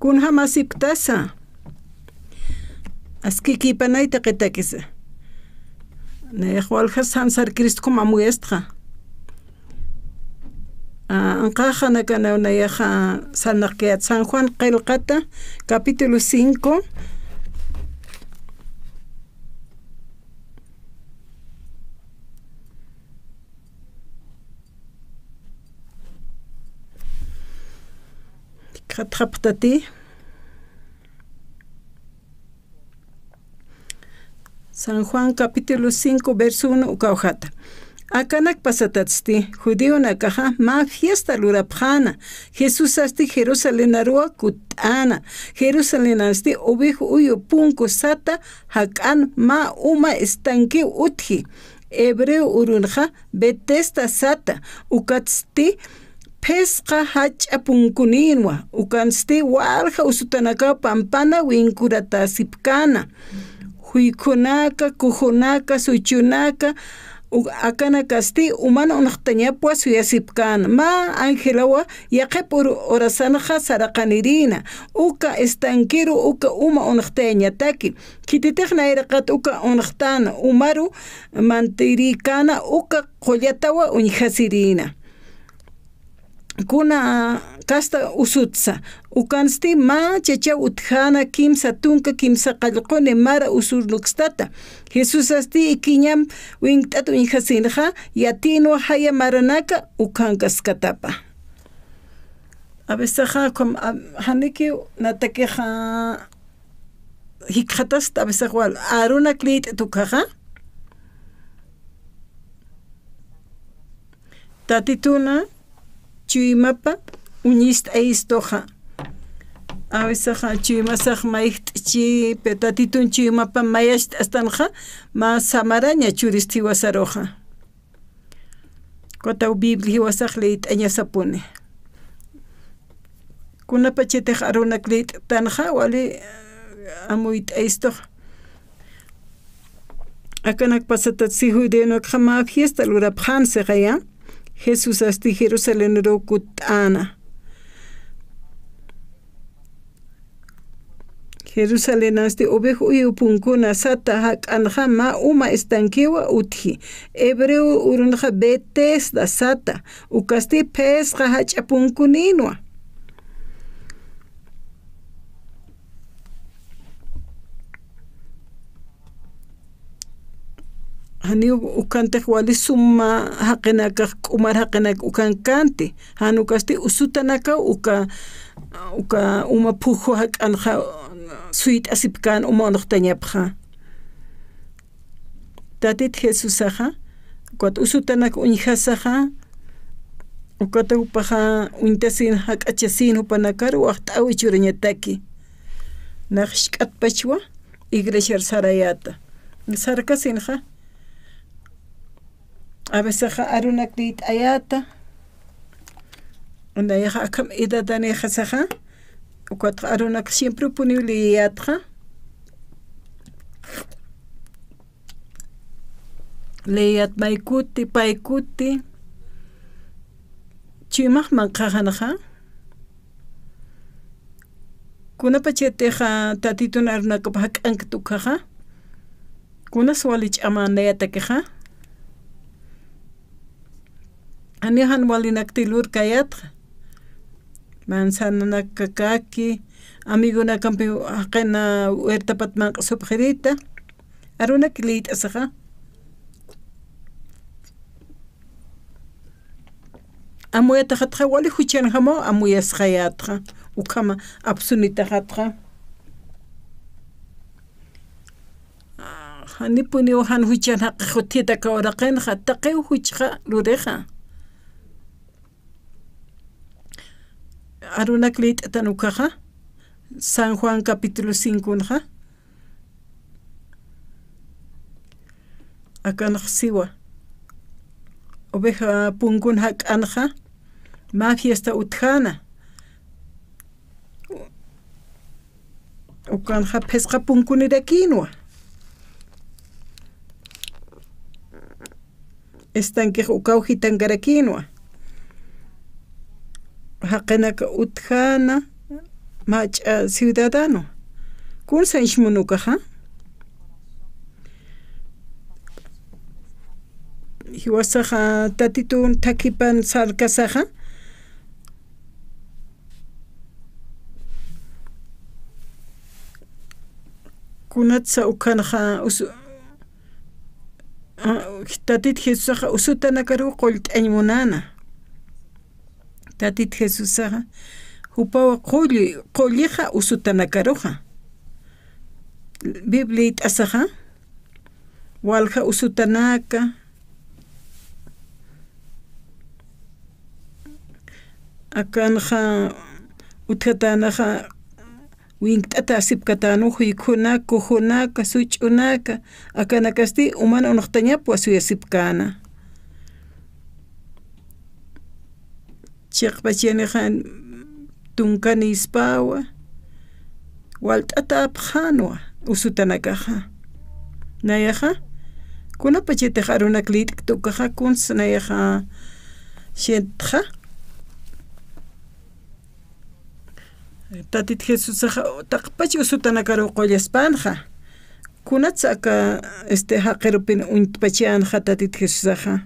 kun hamasiptasa askiki panayta qitakisa nayaqwalqa Sansar Cristo amuyasqa anqaqa nakana nayaqa sanaqiyat San Juan qillqata capítulo 5 Kataptati San Juan capítulo 5 verso 1 ukawjata akanak pasatatsti judío nakaja ma fiesta lurapjana Jesús asti Jerusalén arua kutana Jerusalén asti ovejo uyo punko sata hakan ma uma estanque utji hebreo urunja betesta sata ukatsti pesqa hach'apunkuninwa ukansti walqa usutanaka pampana winkurata sipkana huykunaka kujunaka suychunaka akana kasti umana unaqtañapwa suyasipkana ma angelawa yaqepur orasanaqa saraqanirina uka estanquero uka uma unaqtañataki kititiqna iraqat uka unaqtana umaru mantirikana uka qollatawa uñhasirina kuna kasta usutsa ukansti ma chacha utjana kimsa tunka kimsa qallqone mara usurnuxtata Jesús asti ikiñam wingtatu injasinja yatino haya maranaka ukankaskatapa a veces como haniki natakeja hikhatas a veces wal aruna klit tukaja tatituna Chuyimapa uñist eistoja a veces chuymasaj maihchi petatitun chuyimapa mayash astanja ma samaraña churisti wasaroja kota biblia wasaj leit aña sapune kuna pachete aruna klit tanja wali amuit eistoja akanak pasatat sihudeno kama fiesta lura phanse gaya Jesús asti Jerusalén rokutana Jerusalén asti ovejo uyu punkuna sata hak anjama uma estanquewa utji hebreo urunja betes da sata ukasti pesqa hach'apunkuninwa hani ukantek wali summa haqinaka umar haqinak ukankante hanukasti usutanaka uka uma pujo haqanja suit asipkan uma noqtañapja tatit Jesusaja kwat usutanak uñhasaja ukata upaja uintasin haq'achasin upanakar waqt'awi churañataki naqshk'at pachwa iglesia sarayata sarkasinja a veces aruna klit ayata onda yaja akam idatane jasaja ukat aruna siempre punible yatra leyat maikuti paikuti chimah manqajanaja kuna pacheteja tatitun aruna kapahak anktukaja kuna swalich amanayatakeja anihan walinaktilur kayatra manzana nakakaki amigo na kampi qena huertapat man subjerita aruna kilit asaja amuyata khatra wali huchan hamo amuyas khayatra ukama absunita khatra hanipuni han huchan haq khutita ka oraqen khattaqi huchqa lureja aruna klit tanukaja San Juan capítulo 5 nja akan siwa oveja punkun hak anja ma fiesta utjana ukan ha pesqa punkuni de quinoa están que ukaujitan gara quinoa haqinaka utjana mach ciudadano kun sanshmunukaja hiwasaja tatitun takipan sarkasaja kunatsa ukanaja tatit Jesusaja usutanakaru qolt'añmunana tatit Jesusaja hupawa qolliqa usutanakaruja Biblia it'asaja walja usutanaka akanja utqatanaja wink't'ata asipkatanu huykunaka kujunaka such'unaka akanakasti umana unaqtañapu asuyasipkana chiqpachiyaniqa tunkani ispawa walt'ata apqhanwa usutanakaja nayaja kunapa chaytaq arunak lit'ik tukaja kuns nayaja shentja tatit Jesusaja taqpachi usutanakaru qollaspanja kunatza aka haqirupin unt'pachiyanja tatit Jesusaja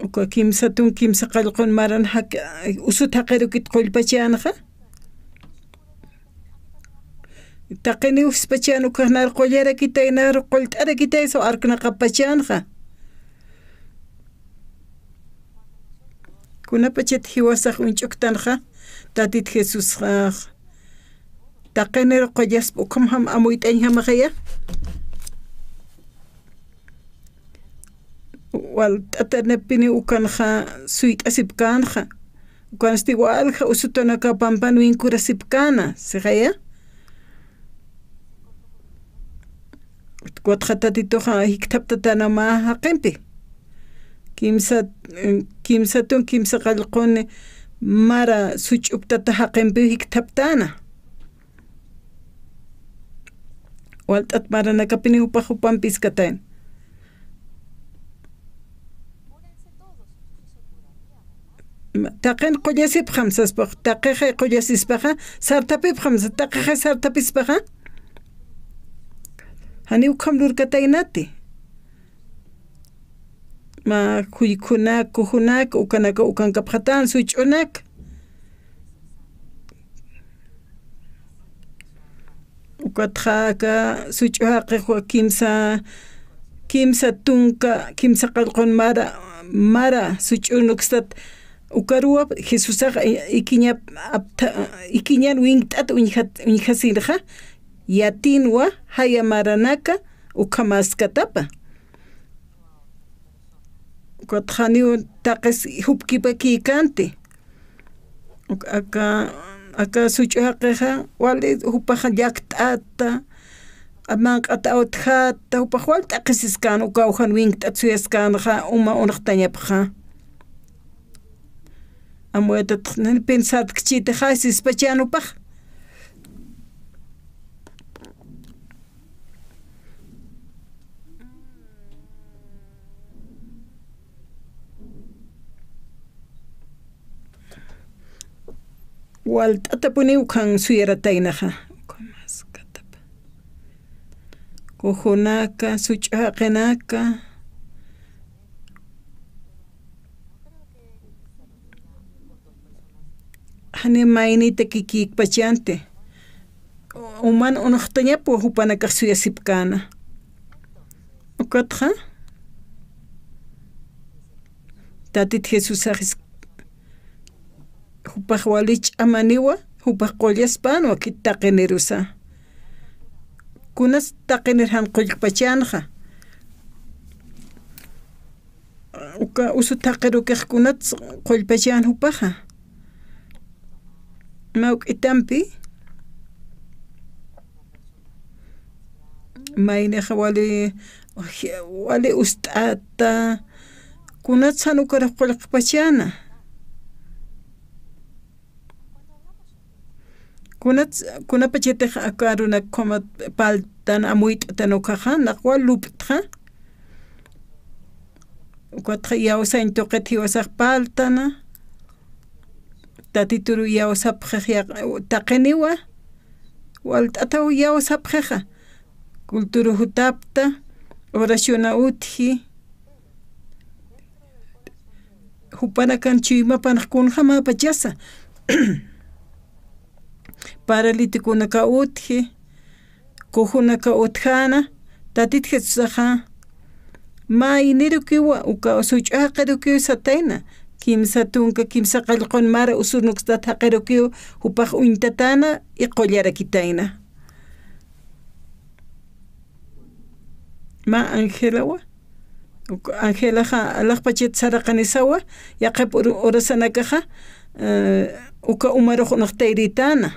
uka kimsa qallqun maran usut haqirukit qollpachiyanja taqini uspachiyana ukaqnar qollarakitay nar qollt'arakitay so arknaqa pachiyanja kunapa chet hiwasaq unch'uktanja tatit Jesusqa taqinir qollaspa uqamham amuyt'añhamaqaya walt'atanapini ukanja suyt'asipkanja ukanasti walja usutanaka pampan winkurasipkana siqaya watqa tatituqa hiktaptatanama haqinpi kimsa qallquni mara such'uktata haqinpi hiktaptana walt'at maranakapini upaq upanpis katayn taqin qollasipqam saspaq taqiqa qollasispaqa sartapipqam taqiqa sartapispaqa hani uqam lurkataynati ma huykunaka kujunaka ukanaka ukankapqatan such'unaka ukatqaka such'uhaqa kimsa tunka kimsa qallqun mara such'unuksat ukaruwa Jesusaqa ikiñan winkt'ata uñhasinqa yatinwa hayamaranaka ukamaskatapa ukatqaniw taqis hupkipakiykanti aka such'uhaqiqa wali hupaqa llakt'ata amanq'ata awt'jata hupaq wali t'aqisiskana ukawjan winkt'ata suyaskanqa uma unaqtañapqa amuetataq pensar chita qasispachanupaq walt'ata puni ukan suyarataynaqa kujunaka such'uhaqinaka hani maynita kikikpachante umana unaqtañapu hupanakaq suyasipkana ukatqa tatit Jesusaqis hupaq walich amaniwa hupaq qollaspanwa kitaqinirusa kunas taqinirhan qollpachanja uka usu taqirukiqkunat qollpachan hupaqa mawk'itampi mayniqa wali ust'ata kunat sanukaraq qollpachana kunapa chaytiqa akaruna qoma paltan amuyt'ata nuqaqa naqwa luptqa ukatqa yawsan tuqit hiwasaq paltana tatituru yawsapqej taqeniwa walt'ata yawsapqeja kulturu hutapta oraciona utji hupanakan chuymapanaq kunqa mapachasa paralitikunaka utji kujunaka utjana tatit Jesusaqa ma inirukiwa uka usuch'aqarukiw satayna kimsa tunka kimsa qallqon mara usunukstat haqarukiw hupaq uñtatana y qollarakitayna ma Angelawa Angelaqa alaqpachet saraqanisawa yaqep orasanakaqa uka umaruq naqtayritana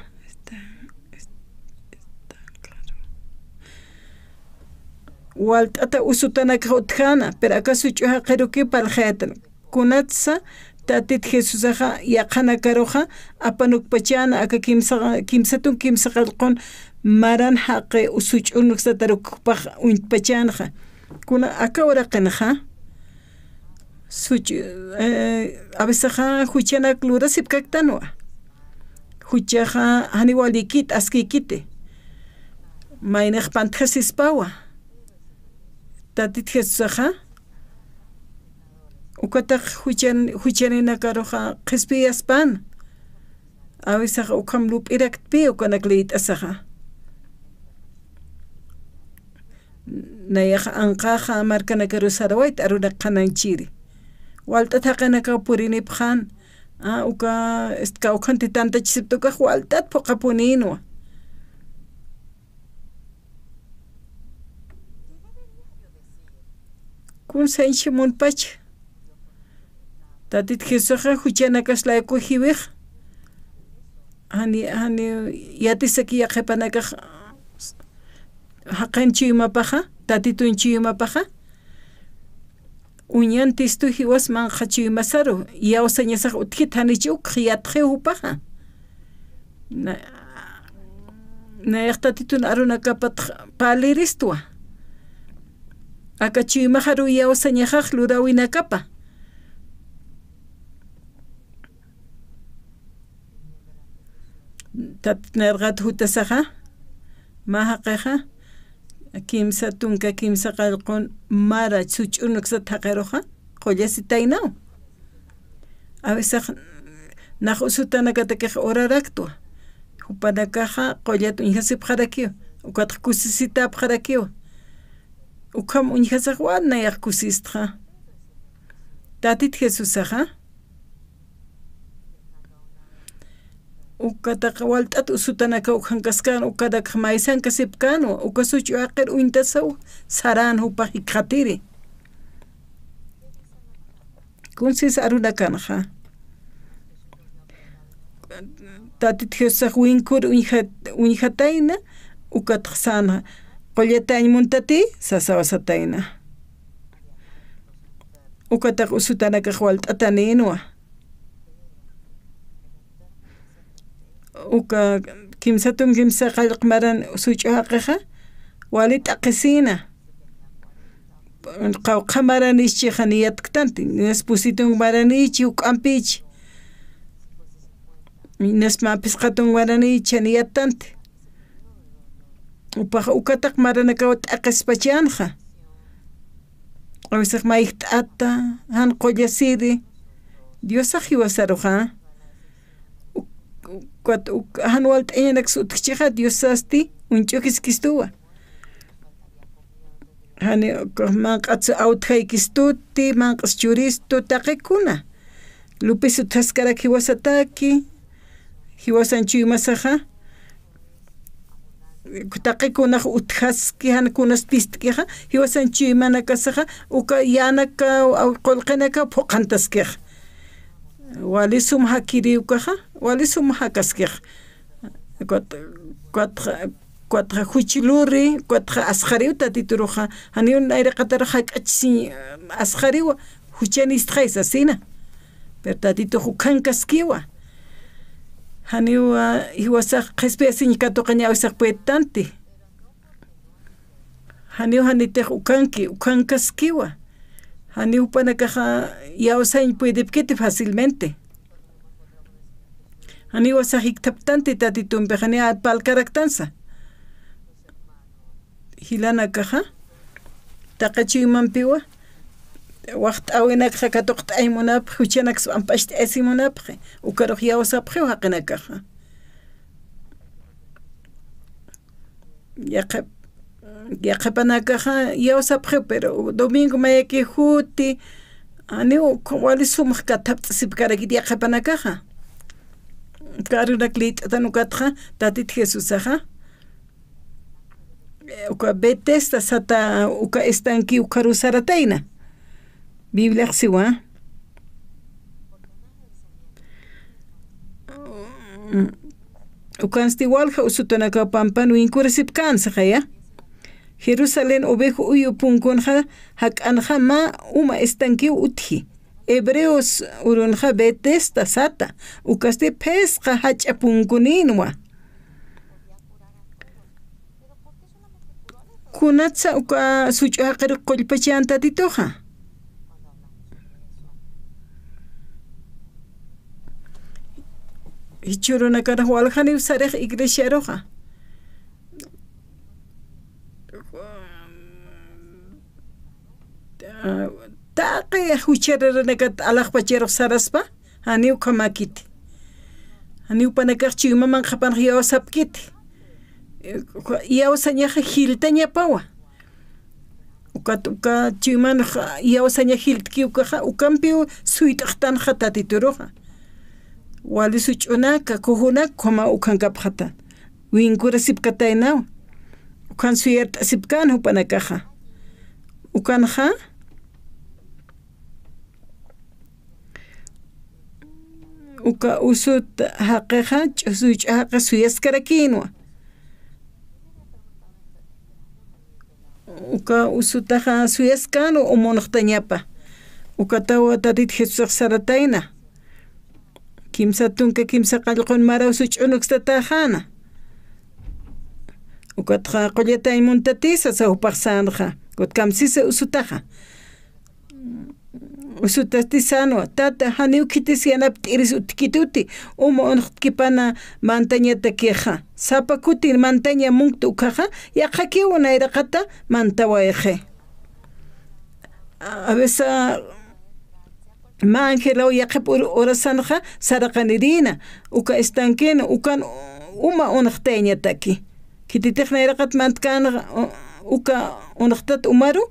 walt'ata usutanaka utjana pero acaso ch'uja qiruki paljetan kunatsa tatit Jesusaqa yaqanakaruqa apanukpachana aka kimsatun kimsa qallqon maran haqi usuch'unuksataruqpaq uñpachanqa kuna aka uraqinaqa avesaqa huchanak lurasip kaktanwa huchaqa haniwalikit askikite maynaq pantqasispawa tatit Jesusaqa ukataq huchaninakaruqa qhispiyaspan avesaqa ukham lup'irakpi ukanak liyt'asaqa nayaqa anqaqa markanakaru sarawayta arunaq qananchiri walt'ata haqinaka purinipaqhan uka kawqanti tantachisiptukaq walt'ata puqapuninwa kunsanchi munpacha tatit Jesusaqa huchanakaslayku hiwiq hani yatisaki yaqhipanakaq haqanchiyumapaqa tatitunchiyumapaqa uñantistu hiwasman qachiyumasaru yawsañasaq utkita hanichukaq yatqi upaqa nayaq tatitun arunakapataq paliristwa akachiyumajaru yawsañajaq lurawinakapa tatnarqat hutasaqa mahaqiqa kimsa tunka kimsa qallqon mara such'unuksata haqaruqa qollasitaynaw avesaq naq usutanakatakiqa uraraktua hupanakaqa qollata uñhasipqarakiwa ukataq kusisitapqarakiwa ukham uñhasaq wanayaq kusisqa tatit Jesusaqa ukataq walt'ata usutanaka ukhankaskana ukataq maysanka sipkanwa uka such'uaqir uñtasaw saran hupaq qhatiri kunsis arunakanaqa tatit Jesusaq winkur uñhatayna ukataq sana qollatañmuntati sasawasatayna ukataq usutanakaq walt'ata ninwa uka kimsatun kimsa qallq maran such'uhaqiqa wali t'aqisina qawqa maranich'i haniyatqtanti nispusitun maranich'i uk'ampich'i nismapis qhatun maranich'i haniyattanti upaq ukataq maranakawa t'aqispachanqa awisaq mayq t'ata han qollasiri Diosaq hiwasaruqa han walt'añanak sutqchiqa Diosasti unch'ukiskistuwa hani manq'atsu awtjaykistuti manq'as churistu taqikuna lupisu thaskarak hiwasataki hiwasanchuymasaqa taqikunaq utqaski hankunas pistkiqa hiwasanchuymanakasaqa uka yanaka qullqinaka phuqantaskiqa walisum hakiriwkaqa walisum hakaskiq cuatqa huchiluri cuatqa asqariwta tituruqa haniun ayraqatara hak'achisi asqariwa huchanistqaysa sina pero tatito hukankaskiwa haniwa hiwasaq qhispiyasiñkatuqa ñawisaq puetanti haniw hanitaq ukankaskiwa hani upanakaqa yawsañ puedipkiti fácilmente Hani wasahik taptanti tatitumpe hani palkaraktansa. Hilana kaha. Taqachiymanpiwa. Waqt awinak hakatoqt aymunap huchanak ampasht asimunap ukaruq yawsapqi haqinakaha. Yaqapanakaha yawsapqi pero domingo mayaki huti ani wali sumaq katapt'asipkarakit yaqapanakaha. Karunak lit'atanukatqa tatit Jesusaha. Uka Bethesda sata uka estanki ukarusarataina. Biblia siwa. Ukansti walha usutonaka pampanu inkuresipkansa ya. Jerusalén ovejo uyu punkunja hak'anja ma uma estanki uthi. Hebreos urunja Bethesda sata ukasti pesqa hach'apunkuninwa. Kunatsa uka such'aqir qollpachanta titoja. Hichuruna kana walhani usarek iglesia roja. Taqi hucharanakat alaqpachero saraspa hani ukamakiti. Hani upanakaqchi umaman qapan yawsapkiti. Yawsañaqa hiltaña pawa. Uka chiman yawsaña hiltki ukampi suitaqtanja tatituroja. Wali such'unaka kuhunak koma ukankapqata. Winkura sipkataynaw. Ukan suyert sipkan upanakaja. Ukanja uka usut haqiqa ch'usuch'aqa suyaskarakinwa. Uka usutaqa suyaskano umonaqtañapa. Ukatawa tatit Jesús saratayna. Kimsa tunka kimsa qallqun maraw such'unuqstatajana. Ukatqa qollatay muntatisa sawpaqsanqa. Kutkamsisa usutaqa. Usutastisano tata hani ukitis yanapti iris utkituti uma unqtkipana mantañata kiqa. Sapakuti mantaña munktu ukaqa yaqakiwa nayraqata mantawayqe. A veces ma angela yaqip orasanja saraqanirina uka estankena ukan uma unqtañataki. Kititiq nayraqat mantkana uka unqtat umaru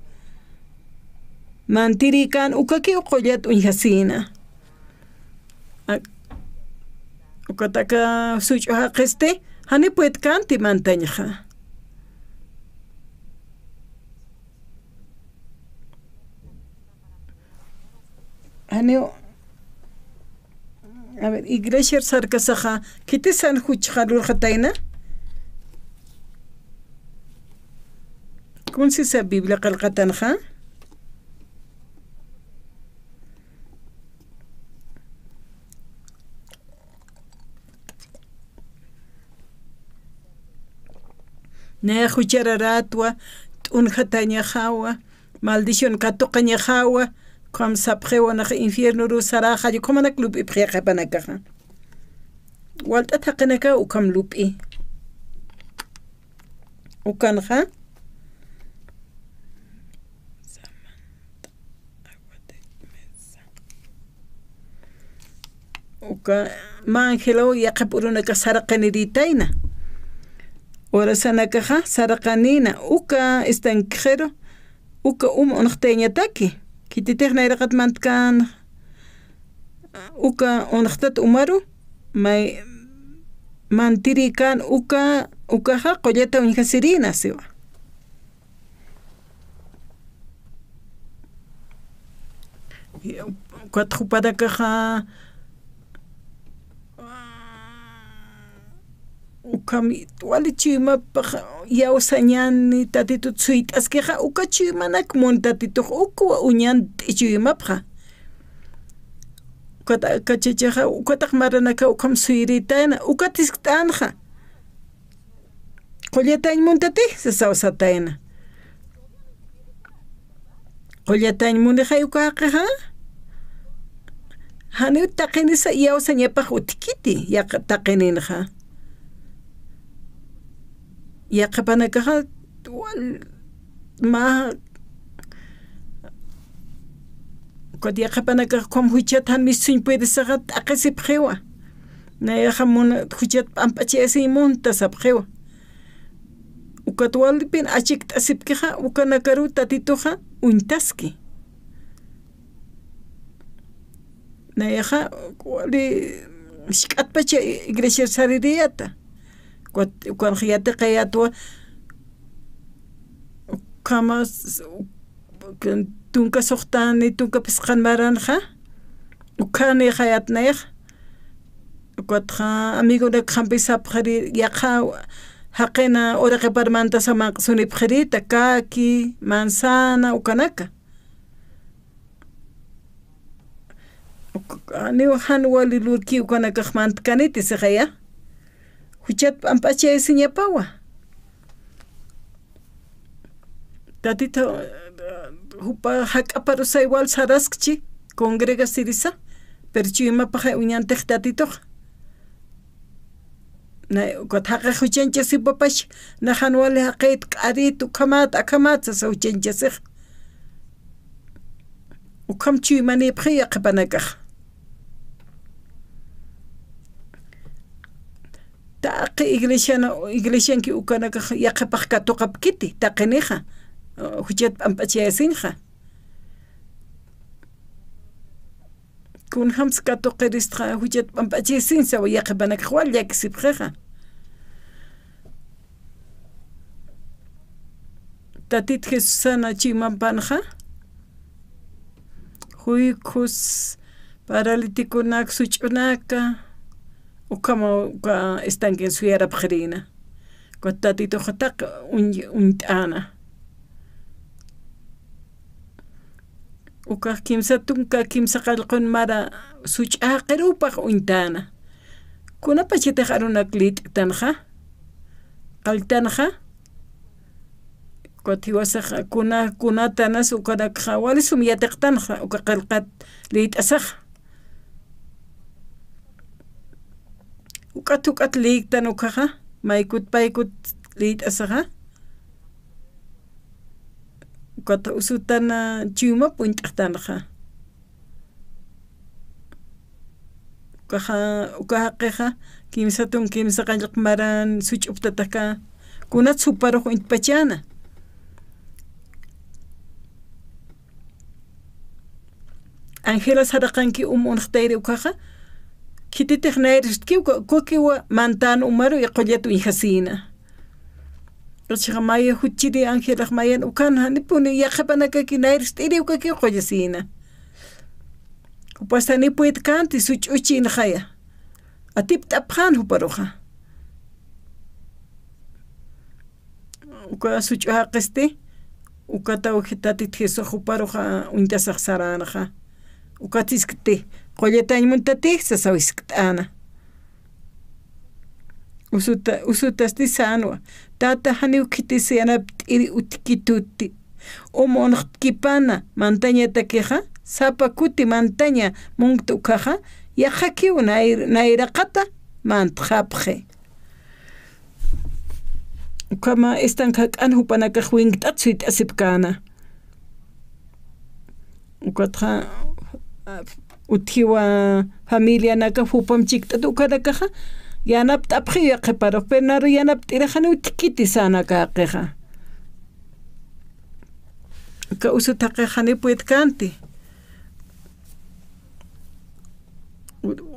mantiri kan ukaki uqollat unhasina. Ukataka such'uqa qiste hani puet kanti mantañaqa. Hani a ver iglesia sarkasaqa kitisan huchqarurqatayna. Kunsisa Biblia qalqatanja. Ne huchararatwa t'unjatañajawa maldición katuqañajawa kam sapjewa naj infierno rusaraja y como na club y priya panakaja walta taqinaka ukam lupi ukanja uka mangelo yaqapurunaka saraqaniritaina ora sanakaja saraqanina uka estankjero uka unqteñataki kititiq nayraqat mantkan uka unqtat umaru may mantiri kan ukaja qollata unhasirina siwa katjupadakaja ukami wali chima yawsañani tatitu tsuit'asqiqa uka chimanak muntatitu ukwa uñan t'chuyimapqa kachichaqa ukataq maranaka ukam suyritayna ukatisk't'anja qollatañ muntati sasawsatayna qollatañ muniqay ukaqiqa Hani taqinisa yawsa ñapaq utkiti yaqa taqininaqa. Yaqapanakaqa ma kod yaqapanakaqa como huchat han misuñ puede saqa taqisip qhiwa. Na yaqa muna huchat pampachesi munta sapqhiwa. Ukat walipin achik t'asipkiqa ukanakaru tatituqa untaski. Na yaqa wali shk'atpacha iglesia saririyata. Cuando yate qayatwa kama tunka soqtani tunka pisqan maranja ukani hayatnayaq ukatqa amigo de qampisa phari yaqa haqena ora qaparmanta samaqsuni pharita kaki manzana ukanaka ani han wali lurki ukanaka khmant kaniti siqaya huchat ampache siñapawa tatita hupa haq'aparusa igual saraskchi congrega sirisa perchima paja uñantej tatitoq na kothaqa huchancha sipapash na hanwali haqit q'aritu kamat sa huchancha sij ukamchi mani phya qapanakaq taqi iglesianki ukanakaq yaqapaq katuqapkiti taqiniqa huchat ampachiasinqa kun hams katuqirisqa huchat ampachiasinsa wa yaqapanakaq wal yakisipqiqa tatit Jesusana chimampanqa huykus paralitikunak such'unaka ukama estanque suyara pqrina kotatito khataq unt'ana uka kimsa tunka kimsa qalqun mara such'aqirupaq untana kunapa chitaq arunak lit'tanqa qaltanqa kotiwasaq kunatanas ukanakqa walisum yatiqtanqa uka qalqat lit'asaq ukat liqtan ukaqa maykut paykut lit'asaqa ukata usutana chuma punt'aqtanqa ukaqa kimsatun kimsa qallq maran such'uptataka kunat suparuq intpachana Angela saraqanki unqtayri ukaqa kititiq nayrishki kukiwa mantan umaru yaqollatu inhasina Rochiqa maya huchiri Angela mayan ukan hanipuni yaqapanakaki nayristiri ukaki qollasina upasani puit kanti such'uchi inhaya atip t'apqan huparuqa uka such'uhaqiste ukata ujitatit Jesús huparuqa untasaq saranaqa ukatiskte qollatañmuntati sasawisk't'ana usutasti sanwa tata hani ukitisi yanapt'iri utkituti umunqkipana mantaña takiqa sapa kuti mantaña munqta ukaqa yaqa nayraqata mantqapqe ukama estanqa k'an hupanakaq winkt'at suit'asipkana ukatqa uthiwa familia naka hupam chikt'at ukanakaqa yanapt'apqi yaqiparuq penaru yanapt'iraqani utkiti sanakaqiqa ka usutaqiqani puitkanti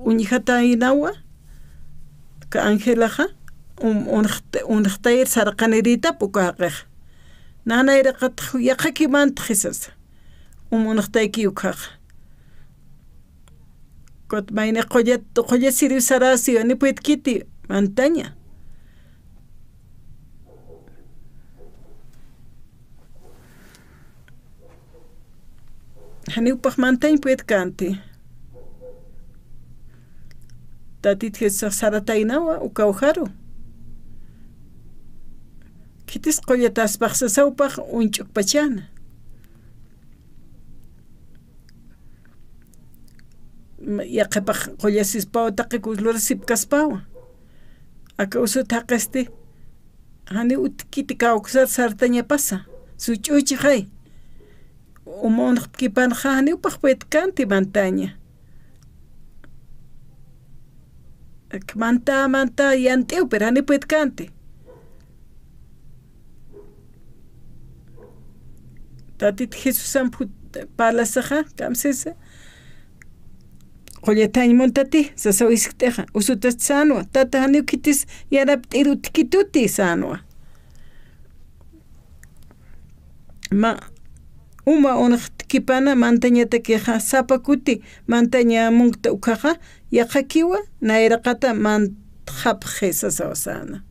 uñijata inawa ka Angelaqa unqtayr sarqanirita pukaqiqa nanayraqat yaqakimanta qisas unqtayki ukaqa kot mayne qolla siri sarasi ni puit kiti mantaña hani upaq mantañ puit kanti tatit Jesús saratainawa ukawharu kitis qollatas paqsasawpaq unch'ukpachana yaqepaq qollesispawa taqikulura sipkaspawa aka usut haqesti hani utkiti kawsar sartaña pasa such'uchi hay umonq kipanqa hani upaq petkanti montaña manta yant'ew pero hani petkanti tatit Jesusan palasaqa kamsisa qolletañmuntati sasawiskteqa usutas sanwa tata hani ukitis yarap t'ir utkituti sanwa ma uma unaq kipana mantañatakiqa sapakuti mantaña munkta ukaqa yaqakiwa nayraqata hapqi sasawasana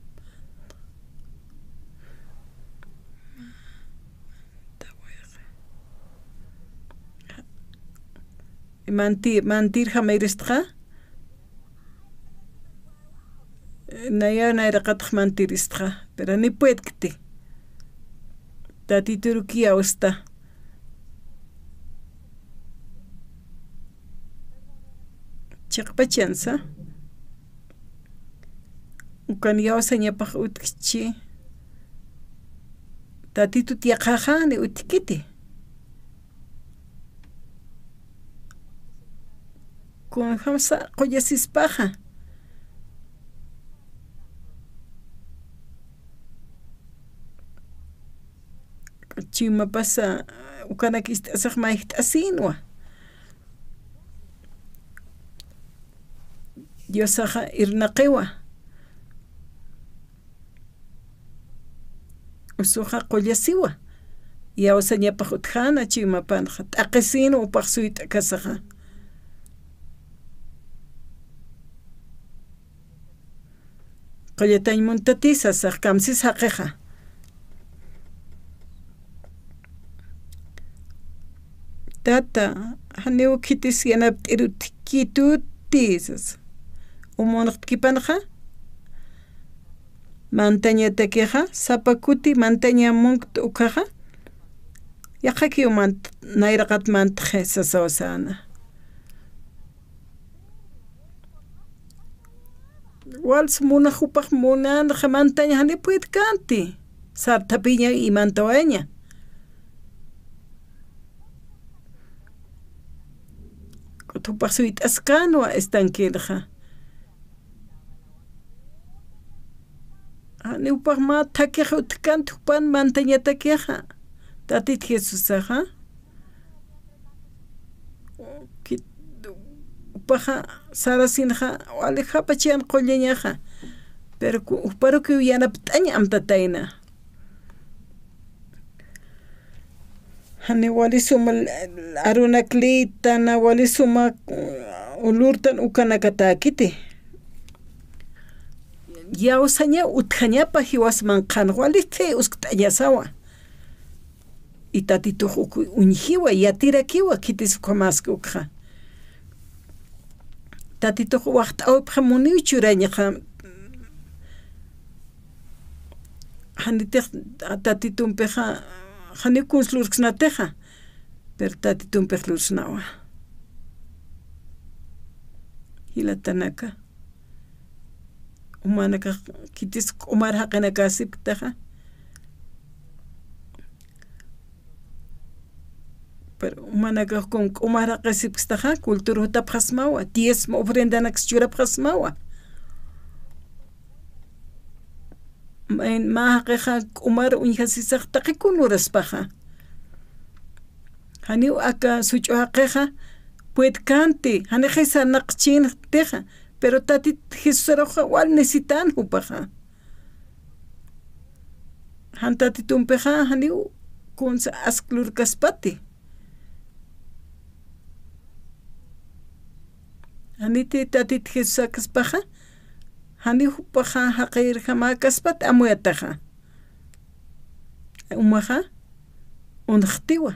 mantir hamayrisqa nayraqataq mantirisqa pero ni puetkti tatiturukia usta chiqpachansa ukan yawsañapaq utkchi tatitut yaqaqa ni utkiti con hamsa qollesispaqa chima pasa ukanakista asaq mayqta asinwa Diosaqa irnaqiwa usuqa qollesiwa yawsañapaq utqana chimapanqa t'aqisinu upaq suyta kasaqa qolletañmuntati sasaq kamsis haqiqa tata hani ukitis yanap t'irutkiituti sasa umunaq kipanqa mantañatakiqa sapakuti mantaña munkta ukaqa yaqakiwmanta nayraqatmantaqi sasawasana wals munaq upaq munanaqa mantaña hani puedkanti sartapiña imantawaña tupaq suyt'askanwa estanqueqa hani upaq ma thakiqa utkanti upan mantañatakiqa tatit Jesusaqa upaqa sarasinaqa wali hapachiyan qollañaqa pero uparuki yanapt'aña amtatayna hani wali suma arunaklitana wali suma ulurtan ukanakatakiti yawsaña utqañapa hiwasmanqan wali fe uskut'allasawa y tatituq uñihiwa yatirakiwa kitisukamaska ukqa tatituq waqt'awpiqa muniw churañaqa hanitiq tatitunpiqa hani kunslurqsnatiqa pero tatitunpiq lursnawa hilatanaka umanaka kitis umar haqinaka siptaqa pero umanaka con umar haqisiptaqa culturata phasmawa diezmo ofrendanak churapasmawa ma haqiqa umar uñhasisaq taqikunuraspaqa hani aka such'u haqiqa puedkanti hani qisa naqchintiqa pero tatit Jesusaroqa wal necesitan upaqa han tatitunpiqa hani kunsa asklurkaspati haniti tatit Jesusakaspaqa hani upaqa haqirqamakaspat amuyataqa umaqa unaqtiwa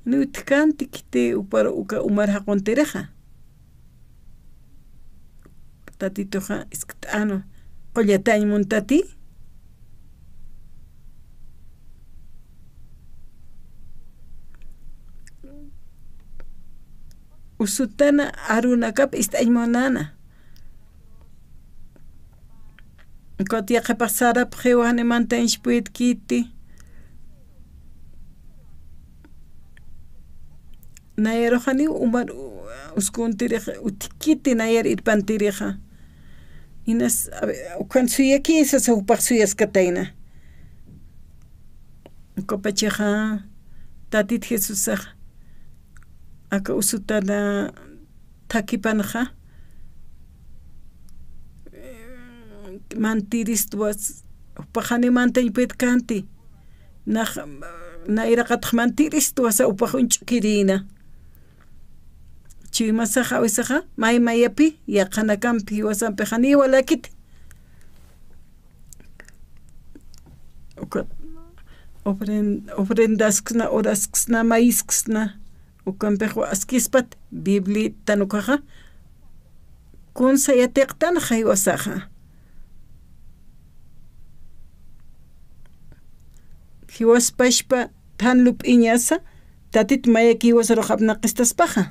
ni utkanti kiti upara uka umar haquntireqa tatituqa iskut'ano qollatañmuntati usutana arunakap istaymonana kotia qapasara phewane mantench puit kiti nayero hani umar uskuntirija utikiti nayer irpantirija inas ukan suyaki sa upaq suyaskataina kopacheja tatit Jesusaj aka usutana takipanja mantiris tuas upajani manteñ pet kanti na iraqat mantiris tuas upajunch kirina chimasaja awisaja may mayapi yaqanakampi wasanpejani walakit ofrendaskna oraskna maískna ukanpejo askispat bibli tanukaja kun sayateqtan jaywasaja hiwaspashpa tanlup iñasa tatit mayaki wasarojapnaqistaspaja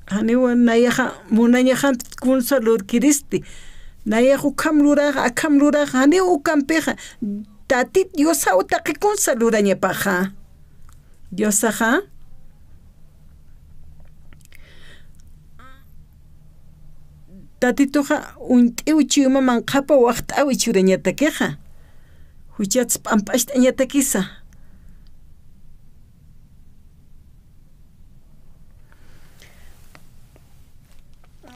haniwa nayaja munañajan kun salur kiristi nayaja akamluraja hani ukampeja tatit diosa utaqikun salurañapaja diosaja tatituja unt'iw chiumaman qhapa waqt'awi churañatakeja huchats p'amp'asht'añatakisa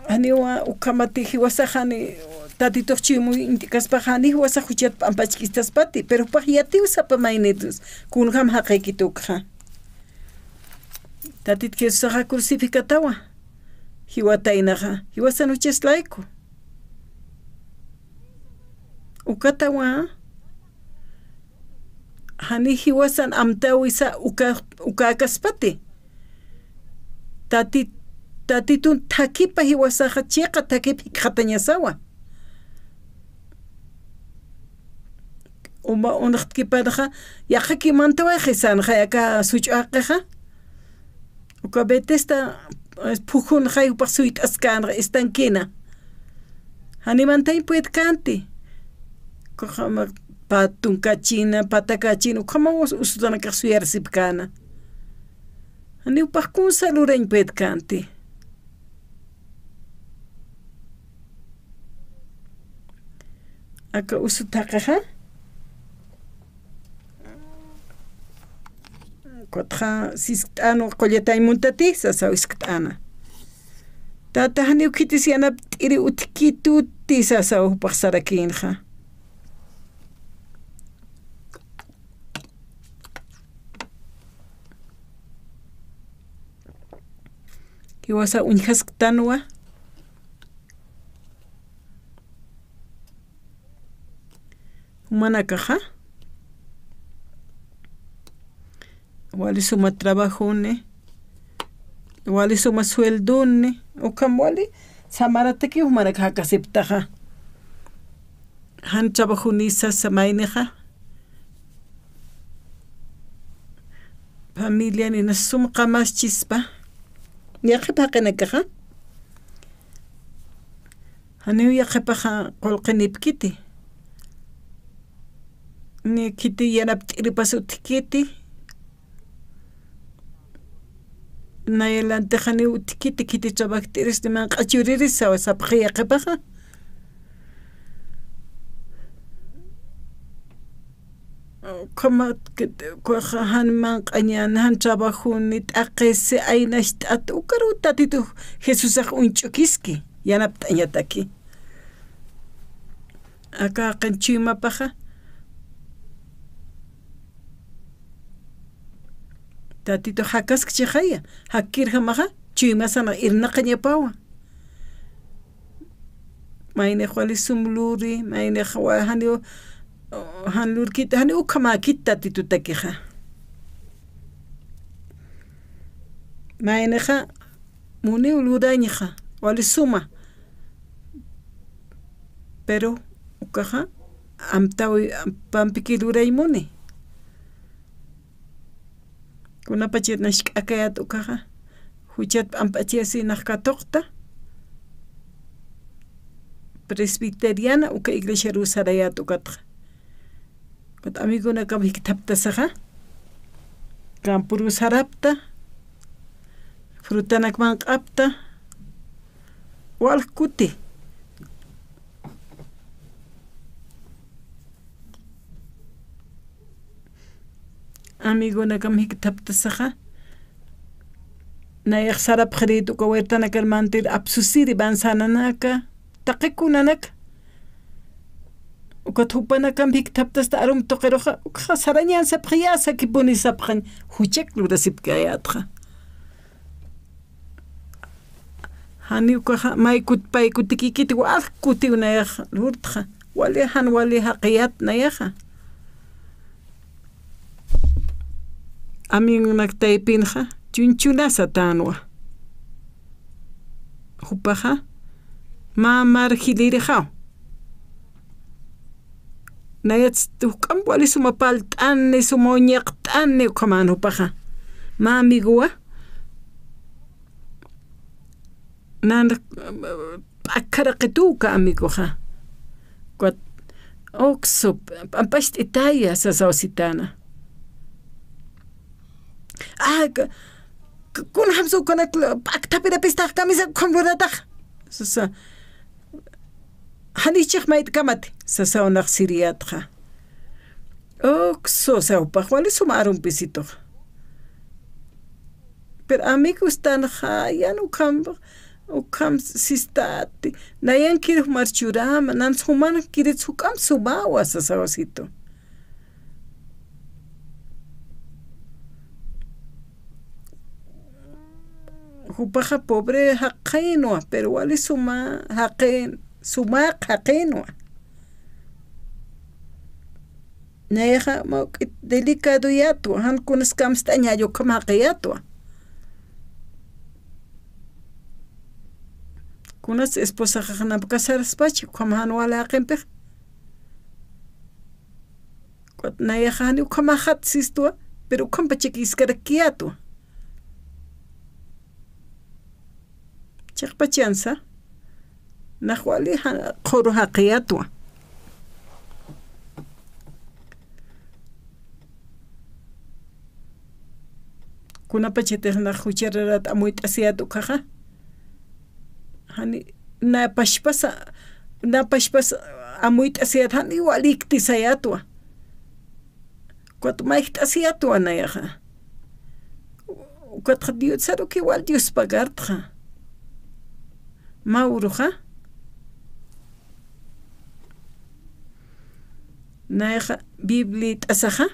aniwa ukamati hiwasajani tatituj chimu intikaspaja hiwasaj huchat p'ampachkistaspati pero paj yatiw sapamainitus kunjam haqaykitukja tatit Jesusaja crucificatawa hiwataynaja hiwasan huchaslayku ukatawa hani hiwasan amtawisa ukakaspati tatitun takipa hiwasaja chiqa takipi qhatañasawa uma unaqtkipanaja yaqakimantawa qisanaja yaka such'aqaja ukabetesta pujun jay upaq suyt'askanaja estankina hanimantay puet kanti kojama patunkachina patakachina ukama usutanakaq suyarsipkana hani upaq kun salurañ puet kanti aka usutaqaja kotja sisk't'ano qollataymuntati sasawisk't'ana tata hani ukitis yanap t'iri utkituti sasawupaq sarakinja hiwasa uñhask'tanuwa humanakaja wali suma trabajone wali suma sueldone ukam wali samarataki humanaka hakasiptaja han trabajunisa samayneja familia nina sum qamaschispa yaqipaqinakaja hani yaqipaja qolqinipkiti ni kiti yanap t'iripasutkiti nayalante hani utkiti kiti trabajtiris man q'achuriris sawasapqa yaqipaja kama han man q'añana han trabajuni t'aqisi aynash t'at ukaru tatitu Jesusaj unch'ukiski yanap t'añataki aka qanchimapaja tatito hakaskchijaya hakirjamaja chimasana irnaqañapawa mayne wali sumluri mayne hani hanlurkita hani ukamakit tatitutakija mayneja muni ulurañija wali suma pero ukaja amtawi pampikiluraymuni Kunapachet nashk'akayat ukaqa huchat p'amp'achiyasi najkatoqta presbiteriana uka iglesia rusarayat ukatqa kot amiguna kam hiktaptasaqa kampuru sarapta frutanakman q'apta walkuti amiguna kam hiktaptasaqa nayaq sarap qhrit uka huertanakal mantir apsusiri bansananaka taqikunanaka uka thupanakam hiktaptasta arum toqeroqa uka sarañan sapqya sakipuni sapqan huchak lurasipkayatqa hani uka maykut paykutikiykiti walkuti unayaq lurtqa walihan wali haqiyat nayaqa aminunak taypinqa chunchunasa tanwa hupaqa mamar hiliriqaw nayat tuhk'am wali suma palt'ani suma uñaqt'ani ukhaman hupaqa mamiguwa nan p'akaraqituka amiguqa kwat oqsu p'ampash t'itaya sasawsitana kuna hamsu kuna p'aktapirapistaq kamisa khomrurataq sasa hanichik mayt kamati sasawnaq siriyatqa oqsu sawpaq wali suma arunpisituq pero amigos tanqa yan ukham sistati nayan kiriq marchurama nan suman kirit sukam sumawa sasawasito hupaqa pobre haqinwa pero wali suma haqin sumaq haqinwa nayaqa mawk'it delicado yatwa hankunas kamstañayo kham haqiyatwa kunas esposaqa hanap kasaraspachu kham hanwala haqinpiq kwat nayaqa hani ukham haqatsistwa pero ukhampacha kiskarakiyatwa chaqpachansa nahwali qhuru haqiyatwa kunapachitaq naq huchararata amuyt'asiyat ukaqa hani napashpasa amuyt'asiyat hani waliktisayatwa kwat maykt'asiyatwa nayaqa ukatqa Dios saruki wal Dios pagartqa mauruqa nayaqa Biblia t'asaqa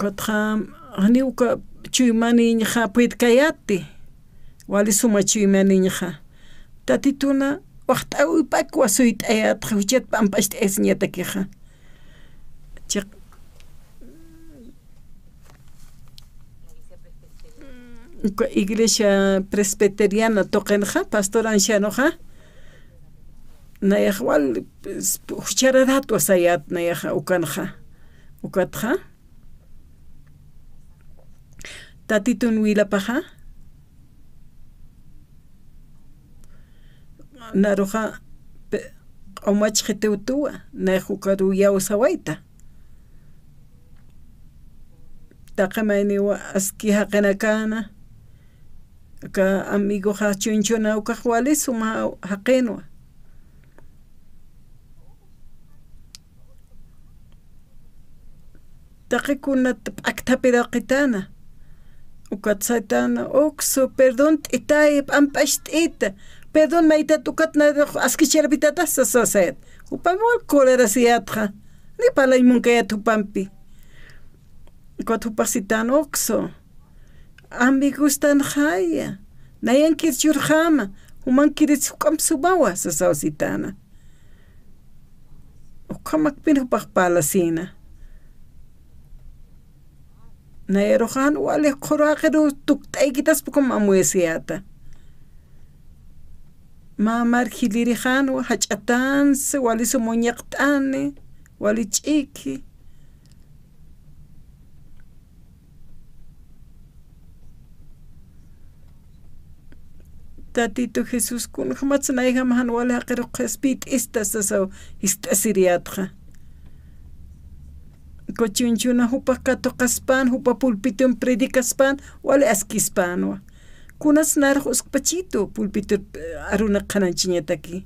kotqa hani uka chuymaniñaqa puytkayati wali suma chuymaniñaqa tatituna waqt'awipakwa suyt'ayatqa huchat p'ampash t'aysañatakiqa iglesia presbiteriana toqenqa pastor ancianoqa nayaq wal huchararatwa sayat nayaqa ukatqa tatitun wilapaqa naruqa q'umach qhitutuwa nayaq ukaru yawsawayta taqamayniwa aski haqinakana ka amigo ha chunchuna ukaq wali suma haqinwa taqikunata p'aktapiraqitana ukatsaytana oqsu perdón t'itay p'ampash t'ita perdón maytat ukatna askicharapitatas sasasayat upamwal kolerasiyatqa ni palaymunkayat upampi ukatupasitan oqsu amigustan haya nayan kirchurqama human kirit sukam subawa sasawsitana ukamakpin hupaq palasina nayaruqan wali quraqiru tuktaykitas pukam amuyasiyata mamar hilirijanwa hach'atansi wali sumoñaqt'ani wali ch'iki Tatito Jesús kun hamatzanayqa mahan wali haqiruqa espit istasasaw ist'asiriatqa kochunchuna hupa katuqaspan hupa pulpitun predikaspan wali askispanwa kunas naraq uskpachito pulpito aruna qananchiñataki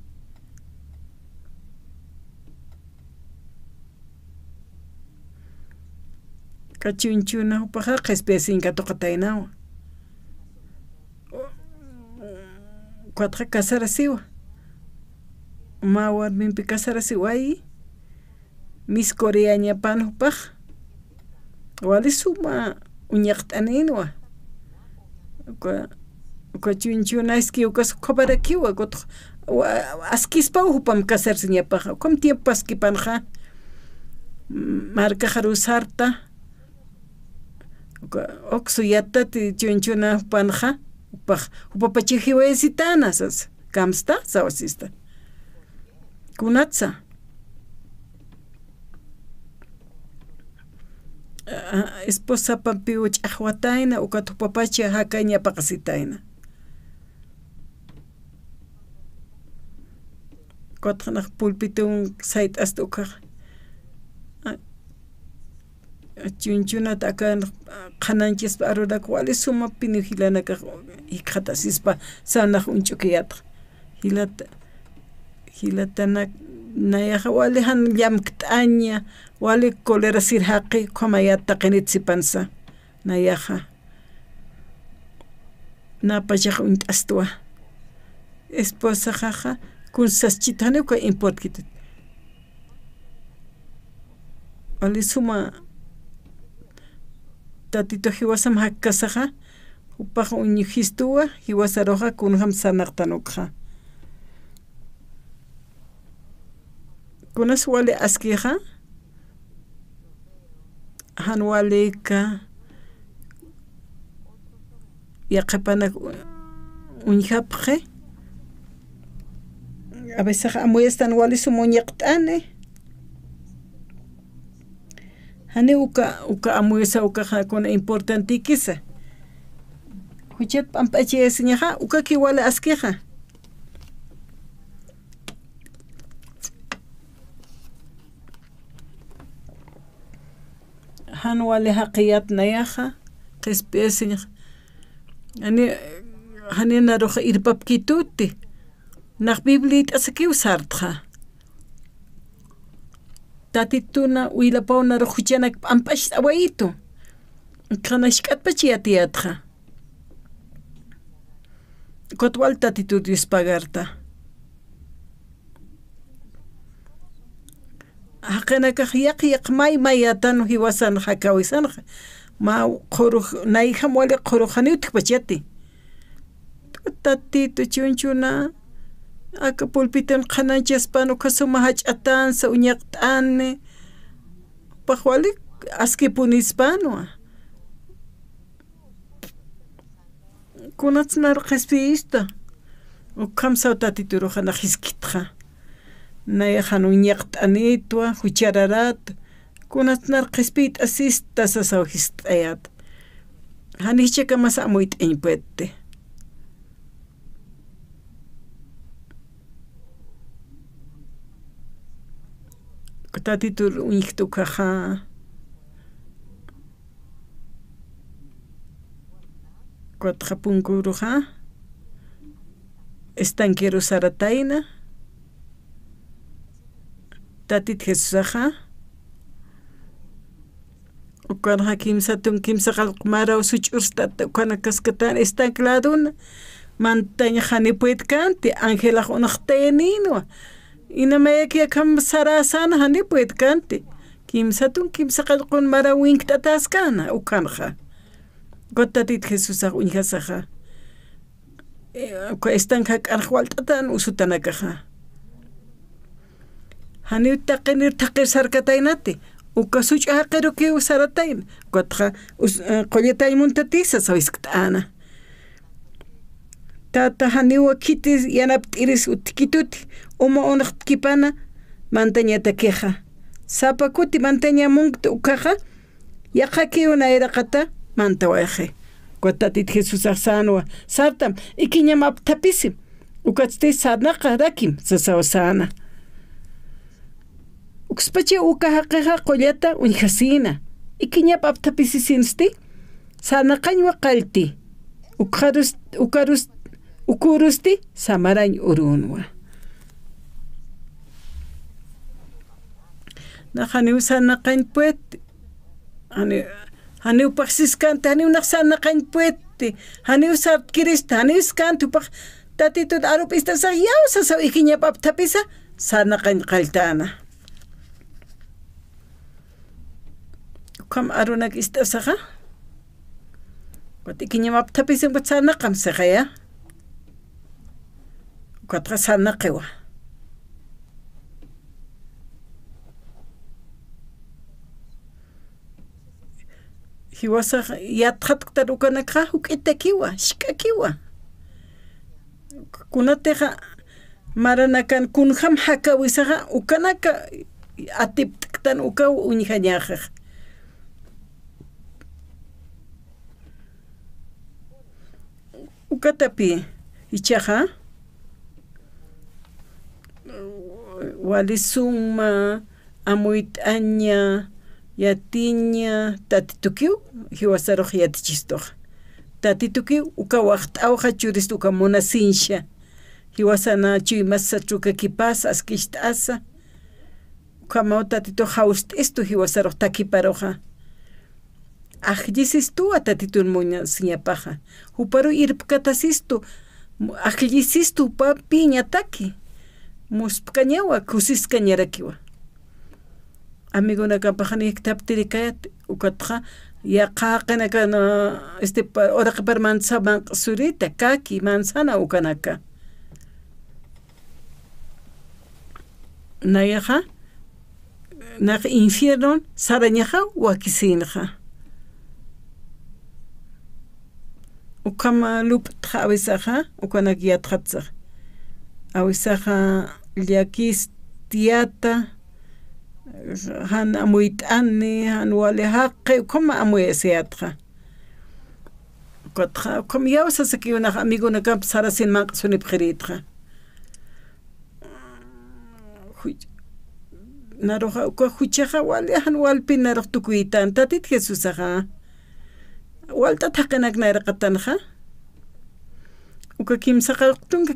kachunchuna hupaqa qespesinka tuqataynawa Cuatro casarasiwa ma warminpi casarasiwayi mis coreañapan hupaq wali suma uñaqt'aninwa ukachunchuna iskiukas qhoparakiwa kutaq askispa hupam casarsiñapaqa kom tiempo askipanja marca jarusarta oksuyatati chunchuna hupanja upapachihiwesitanas kamsta sawasista kunatsa esposa pampi uch'aqwatayna ukat upapachi hakayña paqasitayna kutqanaq pulpitun sayt hasta ukaq chunchunata akan qananchispa aruraq wali suma pini hilanakaq ikhatasispa sanaq unch'ukiyataq hilatana nayaqa wali han llamk't'aña wali kolera sirhaqi qomayata qinitsipansa nayaqa napachaq unt'astuwa esposa qaqa kunsaschitani uka importkita wali suma tatito hiwasam hakkasaqa upaq uñijistuwa hiwasaroqa kunham sanaqtanuqa kunas wali askiqa han walika yaqapanak uñhapqe a veces amuyastan wali sumoñaqt'ani hani uka amuyasa uka kuna importantikisa huchat pampachiyasiñaqa uka kiwali askiqa han wali haqiyat nayaqa qespiyasiñaqa hani naruqa irpapkituti naq biblia t'asakiw sartqa tatituna uylapawna ruhuchanak p'ampash awayito qana xk'atpachiyatiyatqa kotwal tatitu Dios pagarta haqinakaq yaq mayatanu hiwasan hakawisanqa ma quruq nayham wali quruqani utikpachiyati tatito chunchuna aka pulpitan qananchaspanu kasuma hach'atansa uñaqt'ani paqwali askipunispanwa kunatznaru qespiyista ukamsaw tatituruqa hiskitqa nayahan uñaqt'anitwa huchararat kunatnar qespiyt asista sasaw hist'ayat hanichaka mas amuyt'añpuette tatitur uñiqtukaqa kuatqa punkuruqa estanquero saratayna tatit Jesusaqa ukanqa kimsa qallqmaraw such'urstata ukana kaskatan estancladuna mantaña hanipuetkanti Ángela unaqtayninwa inamayaki kam sarasana hanipuetkanti kimsa qallqun mara winkt'ataskana ukanqa gotatit Jesusaqa uñhasaqa estanqa k'arq walt'atan usutanakaqa hani taqinir taqir sarkataynati uka such'a haqiru kiw saratayna kotqa qolletaymunta tisa sawisk't'ana tata haniwa kitis yanapt'iris utkituti uma unaqtkipana mantañata queja sapa kuti mantaña munkta ukaja yaqaki unayraqata mantawayje Kotatit Jesús arsanwa sartam ikiñamap tapisim ukatste sarnaqa rakim sasawasana ukspachi ukahaqiqa qollata unhasina ikiñapap tapisisinsti sarnaqañwa qalti ukurusti samarañ urunwa naqaniw sarnaqañ puet Haniw paksiskanta, haniw naksanakan puete, haniw sart kirista, haniw skantu pak tatitut arup istasa yaw sasaw ikiñapap tapisa sanakan qaltana. Kam arunak istasaqa? Wat ikiñapap tapisa wat sanakam sakaya? Katra sanakewa. Hiwasa yathat tarukanaka hukitakiwa shikakiwa kunateja maranakan kunham hakawisaga ukanaka atiptan ukaw unhañaja ukatapi ichaja walisuma amuitaña Yatiña tatitukiw hiwasaroq yatichistoq tatitukiw uka waqt'awqa churist uka munasinsha hiwasana chuymasa chuka kipas askisht'asa ukama tatitu hawst'istu hiwasaroq takiparoqa ajllisistuwa tatitun munasiñapaqa huparu irpkatasistu ajllisistu papi ñataki muspkañawa kusiscañarakiwa Amiguna kapahani taptirikayat ukatqa yaqaqina kana oraqa mansaman surita kaki mansana ukanaka nayaqa naq infierno sarañaqa wakisinqa ukama luptqa awisaqa ukanak yatqatsaq awisaqa llakis tiata han amuit'ani han wale haqqi ukama amuyasiatqa kotqa ukama yawsa sakiwunaq amiguna kap sarasin manq'sunip qiritqa naruqa uka huchaqa wale han walpi naruq tukuytan tatit Jesusaqa walta thaqinak nayraqatanqa uka kimsa qalqtunka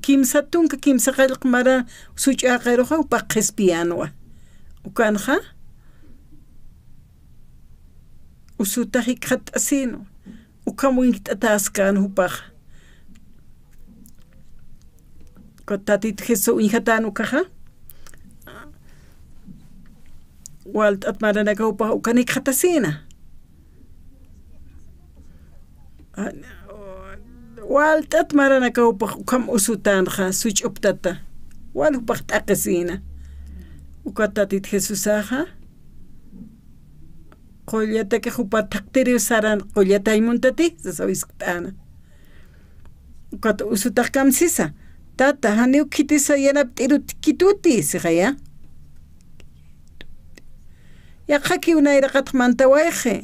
kimsa tunka kimsa qalq mara such'aqayruqa upaq qispiyanwa ukanja usutaji khat'asino ukamunk'tataskan hupaq kotatit Jesús unhatan ukaja walt'at maranaka upaq ukanik khatasina walt'at maranaka upaq ukam usutanja such'uptata wal upaq t'aqasina ukatatit Jesusaqa qollata que hupa taqtiri saran qollata imuntati sasawisk'tana ukata usutaq kamsisa tata haniw kitisa yanapt'iru kituti siqaya yaqaki unayraqat mantawayje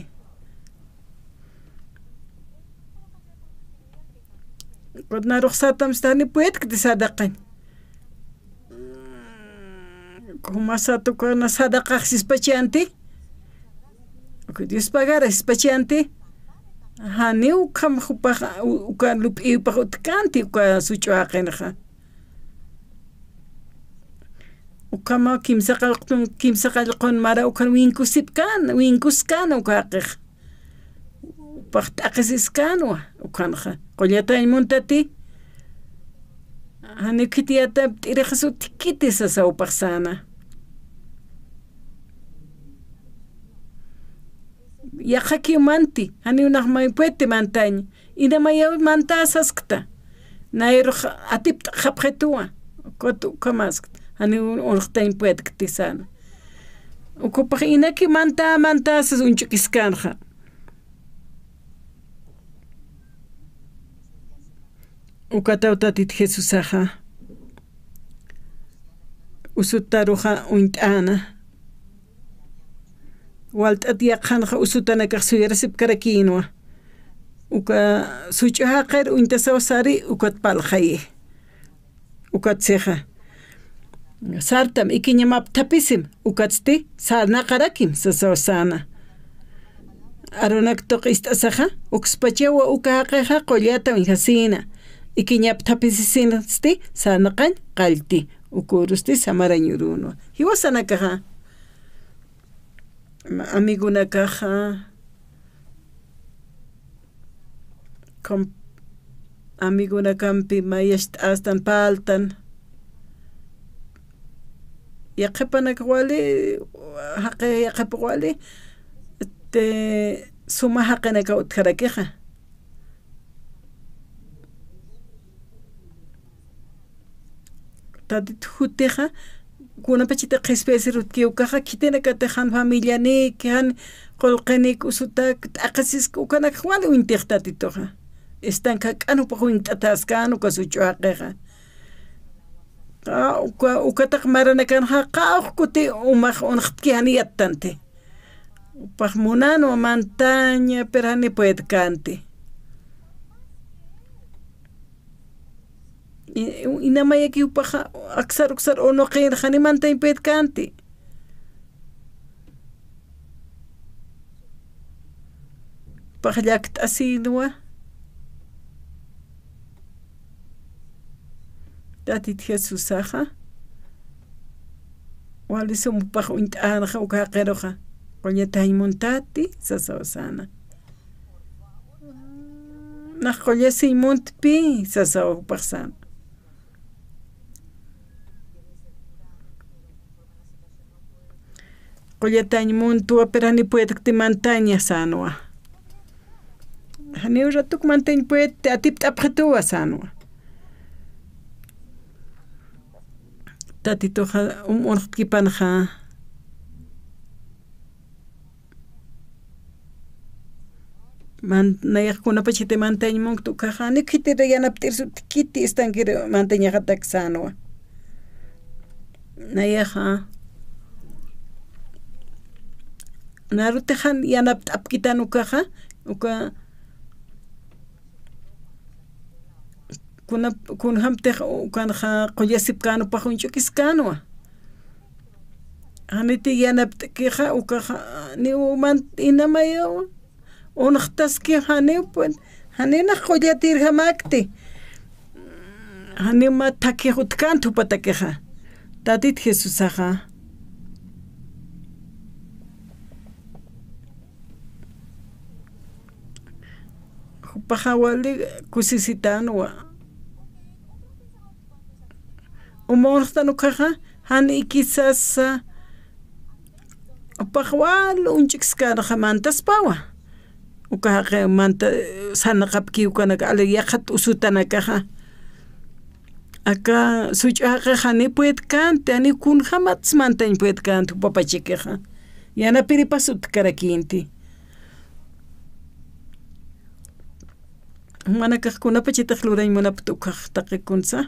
qodna ruqsatam stani puetka tisadaqan Kumasatu kana sadaqaq sispachanti Dios pagara sispachanti haniw kam hupaq uka lup'iwpaq utkanti uka such'uaqinaqa ukama kimsa qalqun mara uka winkuskan ukaqiq upaq t'aqisiskanwa ukanaqa qollatañ muntati haniw kitiyata pt'iriqa sutikiti sasawpaq sana yaqaki manti haniw naq maypuete mantaña inamayaw mantasaskta nayruq atipta qhapqituwa kotu ukamask haniw urqtañ puetkti sana ukupaq inaki mantasas unch'ukiskanqa ukatautatit Jesús aja usutaruja uintana walt atiaqanja usutana suyarasip karakinwa uka suchaqer uintasawsari ukat paljaye ukat seja sartam ikiñamap tapisim ukatsti sarna qarakim sasawsana arunak toqistasaja ukspachawa ukaqeja qollata winjasina ikiñap tapisisinosti sarnaqan qalti ukurusti samarañurunwa hiwasanakaja amigunakaja amigunakampi mayasht astan paltan yaqepanakawali haqe yaqepawali suma haqenaka utkarakeja tatit huteja kuna pachita qespesir utkiukaja kitenaka tejan familiani kan qolqenik usutak aqasis ukanak wali wintiqtatitoja estanka kanu pahuintataskan ukasuchuaqeja ukataq maranakanja qawqkuti umaq unqtkiani yattante upaqmunano montaña perani puedkante inamayaki upaqa aksar onoqirjani mantañ puedkante paqllakt asinwa tatit Jesús aja wali sumupaq uint'anaja ukaqeroja qolletañ montati sasawsana naq qollesiñ montpi sasawpaqsana qolletañ montuwa perani puedkti montaña sanwa hani ratuk mantañ puedte atip t'apqituwa sanwa tatitoja unqtkipanja nayaqkunapa chiti montañ montukaja nikitira yanaptirsu kiti istankiri montañaja taksanwa nayaja narutejan yanap t'apkitanukaja uka kunhamtej ukanja qollesipkanu pajunchukiskanwa haniti yanapt'kija ukaja niuman inamayo unaqtaski hanina qollatirjamakti hanima takijutkantu patakija tatit Jesús aja pajawali kusisitanwa umortanukaja hani quizás pajwal unchikskanaja mantaspawa ukaja manta sanaqapki ukanaka ale yaqat usutanakaja aka such'aqeja ni puedkante ani kunjamats mantañ puedkante papachikeja yanapiripas utkarakinti manakaqkunapa chitaq luraymunapa tukaq taqikunsa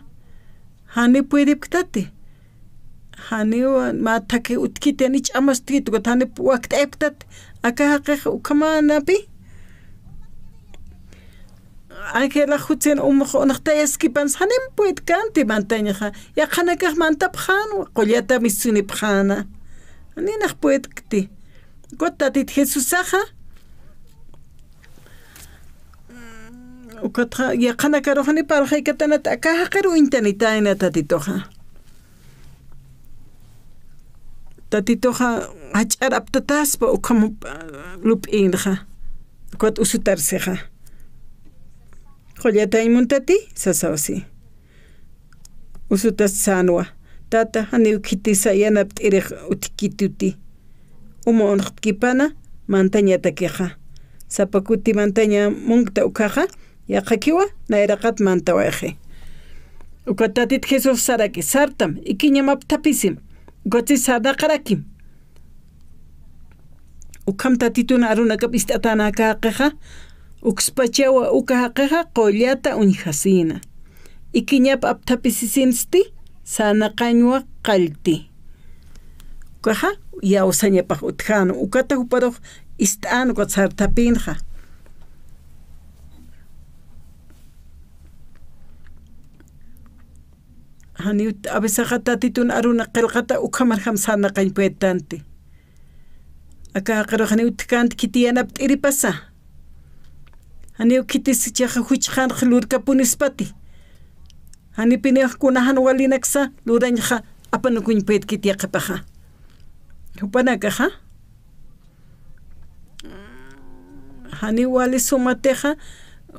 hani puedipktati hani mataki utkiti ani ch'amastiki hani wakt'eptati aka haqeqa ukamanapi Ángela Hutzen unaqtayaskipans hanim puedkanti mantañaja yaqanakaq mantapqan qollata misunipqana ninaq puedkti kotatit Jesusaja ukatqa yaqanakarojani parqaykatanata akaja qiru intanitayna tatitoja hach'araptataspa uqamu lup'inja kot usutarseja qollatañ muntati sasawsi usutas sanwa tata hani ukitisa yanapt'iriq utkituti umunqtkipana mantañatakiqa sapakuti mantaña munkta ukaja yaqakiwa nayraqat mantawaje ukatatit Jesús saraki sartam ikiñamaptapisim gotsi sarnaqarakim ukam tatituna arunakap istatana kaqeja ukspachawa ukahaqiqa qollata unhasina ikiñap aptapisinsti sanaqañwa qalti ukaja yawsañapaq utqhanu ukata huparuq ist'anu sartapinqa hani a veces tatitun aruna qillqata ukhamarham sanaqañpuetanti acá qaro hani utkanti kitiyanap t'iripasa hani kitis chaqa huchqan lurkapunispati hani piniqkunahan walinaksa lurañqa apanukuñpuyta kitiyaqapaqa hupanakaqa hani wali sumateqa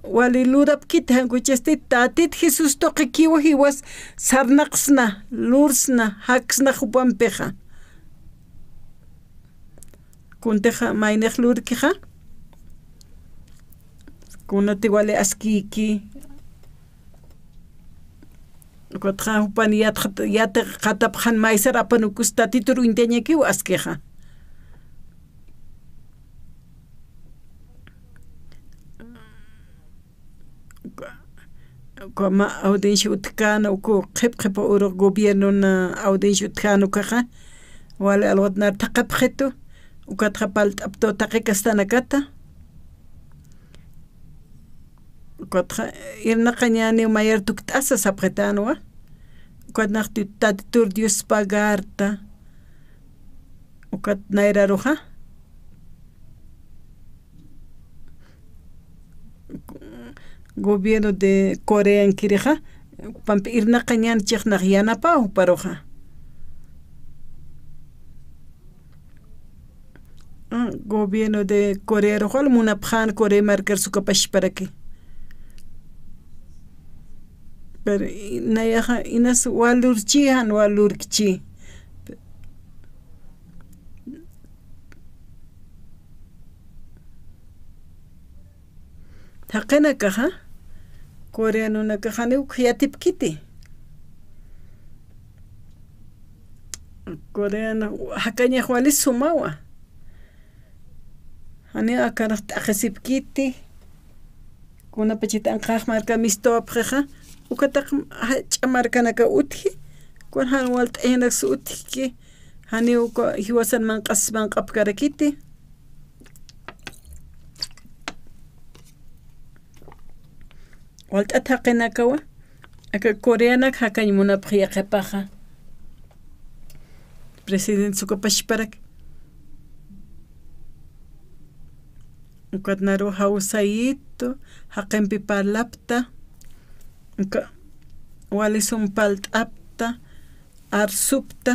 wali lurap kiti hankuchasti tatit Jesus toqi kiwa hiwas sarnaqsna lursna haksna hupanpiqa kunteqa mayniq lurkiqa kunati wali askiki Kotqa hupani yata qatapqan maysar apanukus tatitur uinteñakiwa askeqa como audiencia utkana uku qhip uro gobierno na audiencia utkana kaqa wala alwatnar taqapqetu ukatqa palt'apto taqiqastanakata ukatqa irnaqañani mayor tukt'asa sapqetanwa ukatnaqti tatitur Dios pagarta ukat nayraruqa gobierno de Corea en Kirija, pampi irnaqañan chiqnaq yanapaq paruqa. Gobierno de Corea roqol munapqan Corea marcar sukapash para que. Pero nayaqa inas walurchihan walurkchi. Haqena kaha coreano na kahani ukhyatip kiti coreano hakaña wali sumawa hani akana taqsip kiti kuna pachita anqaq marka mistopqa ukataq chamarkanaka uthi kun han walt enak su uthi hani uko hiwasan man qasban qabkara kiti walt ataqena kawa aka coreana hakañ munapqiya qepaqa presidente sukapashparak ukatnaru hawsayito haqenpi parlapta uka walisun palt'apta arsupta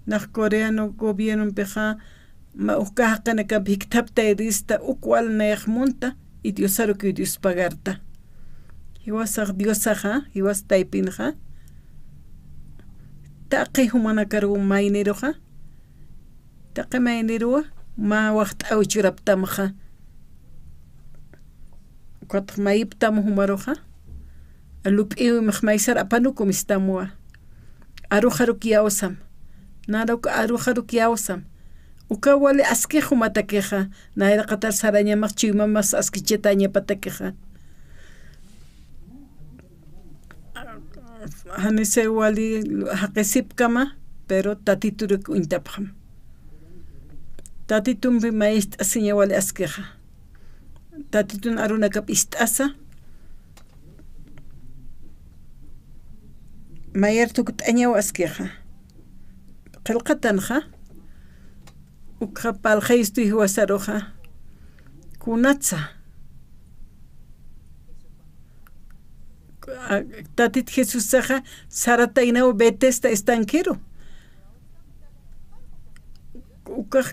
naq coreano gobierno peqa ma ukahaqana ka bhiktapta edista ukwal neqmunta y diosaro que Dios pagarta hiwasaq diosaqa hiwas taypinqa taqi humana karu mayniruqa taqi mayniruwa ma waqt awchuraptamqa qat mayiptam humaruqa alup'iwi maqmaysar apanukum istamuwa arujaruk yawsam naruk arujaruk yawsam uka wali askeju matakeja naira qatar saraña maqchiuma mas askichetaña patakeja hanise wali haqesip kama pero tatituruk uintapjam tatitun bi maist asiña wali askeja tatitun aruna kap istasa mayer tukut aña askeja qilqatanja ukapal khaystu hiwasaroja kunatsa tatit Jesus saja saratainaw betesta estanquero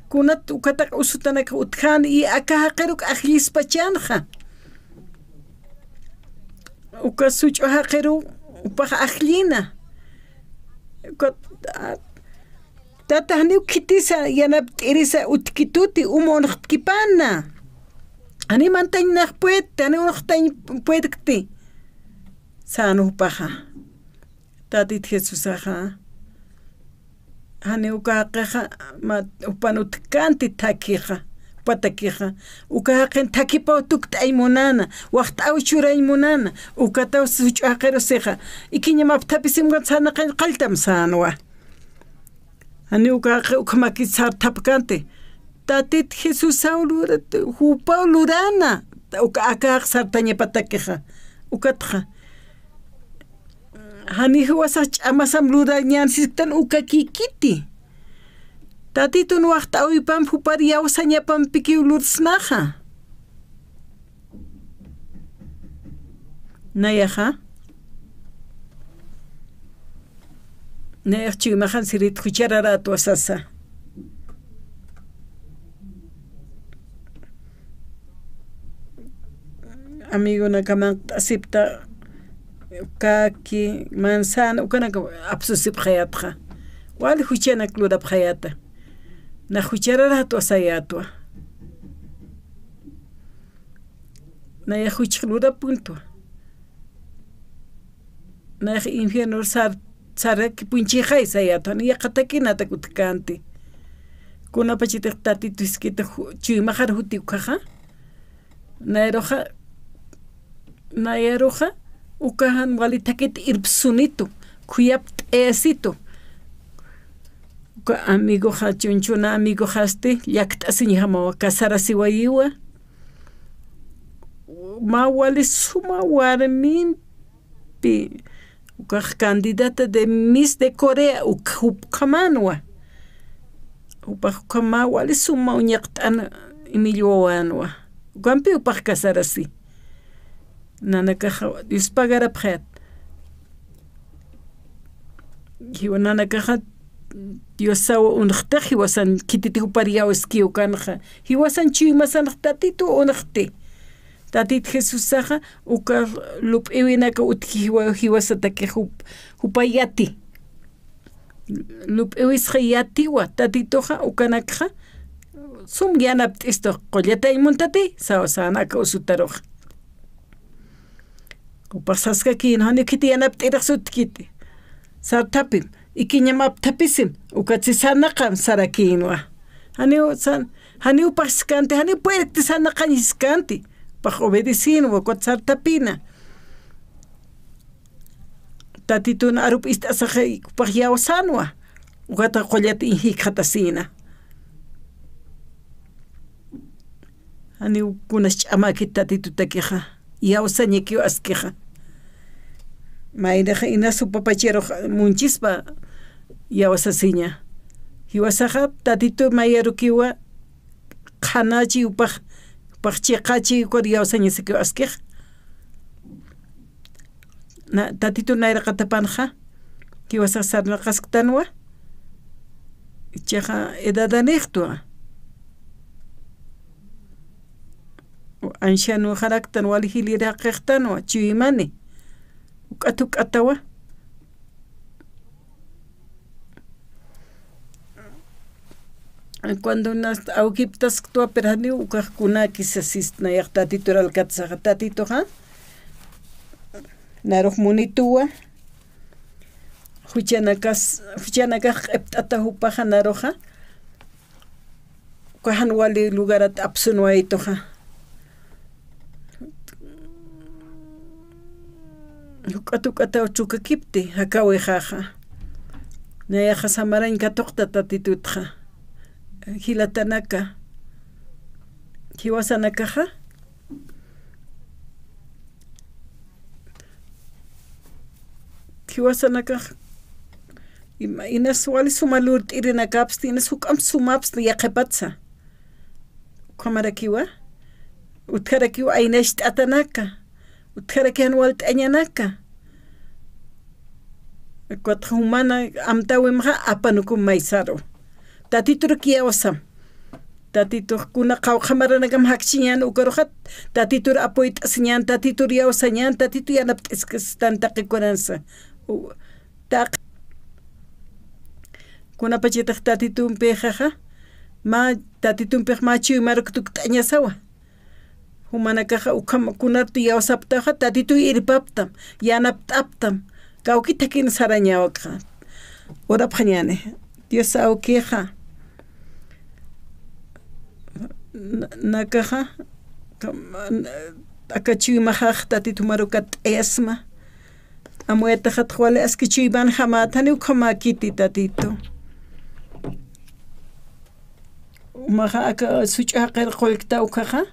kunat ukatak usutanak utkan y akahaqeruk ajlispachanja ukasuch haqeru upaja ajlina tata hani kitisa yanap irisa utkituti umonqkipana ani mantañnaq puet ani unqtañ puetkti sanu paja tatit Jesus aja hani ukaqa ma upanut kanti takiqa patakiqa ukaqin takipaw tukta aymunana waqtaw churaymunana ukataw such'aqero siqa ikiñamaptapisim sanaqan qaltam sanwa ani ukamaki sartapkante tatit Jesus saulura hupaw lurana ukaqaq sartaña patakiqa ukatqa hani huwasaq ch'amasam lurañansistan ukakikiti tatitun waqta awipam hupar yawsañapam pikiwlursnaqa nayaqa nayaq chuymajan sirit huchararatu wasasa amigo nakaman asipta kaki manzana ukanaka absusip hayatqa wali huchanak lurap hayata na huchararatu asayatwa na ya huchik lurap punto na ya infierno saraki punchijay sayatwa ni ya qatakinata kutkanti kuna pachitik tatitu iskita chuymajar huti ukaja na yaroja ukahan wali takit irpsunito kuyapt esito amigo ha chunchuna amigo haste yakta siñhama kasara siwayiwa ma wali suma warmimpi ukah candidata de Miss de Corea ukhukamanwa upakama wali suma uñaqt'ana imilluwanwa ukampi upaq kasarasi nanakaja Dios pagara pret hiwa nanakaja Dios sawa unqta hiwasan kititi upariyaw eskiw kanja hiwasan chuymasan tatitu unqti tatit Jesus saja uka lup'iwinaka utki hiwasataki hupayati lup'iwisqa yatiwa tatitoja ukanakaja sum yanapt'isto qollatay muntati sawa sanaka usutaroja upasasqa kinhani kiti yanapt'iraq sutkiti sartapim ikiñamaptapisim ukachisanaqam sarakinwa hani upaskanti hani puerti sanaqañiskanti paq obedecinwa sartapina tatituna arup ist'asaqa paq yawsanwa ukata qollata inhiqhatasina hani kunas ch'amaki tatitutakiqa yawsañikiw askiqa mayraqa inasu papachero munchispa yawasasiña hiwasaqa tatitu mayarukiwa qhanachi upaq chiqachi ukor yawsañasikiw askiq tatitu nayraqa tapanja hiwasaqa sarnaqasqtanwa ichaqa edadaniqtwa anciano haraktan wali hiliraqiqtanwa chuymani uk'atu k'atawa cuando nas awkiptas tuaperani ukaqkuna quizás nayaq tatitura alkatsaqa tatitoqa naruq munituwa huchanakaq q'ipt'ata hupaqa naruqa ukahan wali lugarata apsunwaytoqa uk'atu k'atawa chukakipti hakawijaqa nayaqa samaranka toqta tatitutqa hilatanaka hiwasanakaqa inas wali sumalur t'irinakapis inas huk'am sumapis yaqipatsa ukamarakiwa utkarakiwa aynash t'atanaka utkarakiwan wali t'añanaka kuatqa humana amtawimqa apanukum maysaro tatitur kiyawasam tatitur kuna qawqamaranakam haqchiñan ukaruqat tatitur apoy t'asiñan tatitur yawsañan tatitur yanapt'iskas tantaqikuransa kuna pachitaq tatitunpiqa ma tatitunpiqa ma chuymaruktuk t'añasawa humanakaqa ukamakunartu yawsaptaqa tatitu irpaptam yanapt'aptam kawkita kin sarañawaqa urapqa ñani Dios awkiqa nakaja akachiwimajaj tatitumarukat esma amuetajat juale askichiban jamatani ukamakiti tatito maja aka suchaqer qolkta ukaja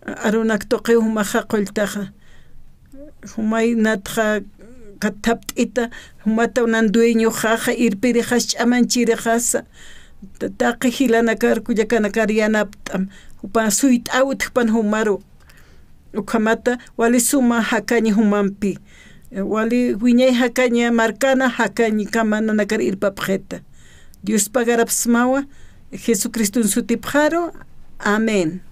arunak toqi humaja qoltaja humay natja katapt'ita humata unan dueño jaja irpirijas ch'amanchirijas taqi hilanakar kuyakanakar yanapt'am upan suyt'awt pan humaru ukamata wali suma hakañi humanpi wali wiñay hakaña marcana hakañi kamananakar irpapjeta Dios pagarapsmawa Jesucristo en su tipjaro amén.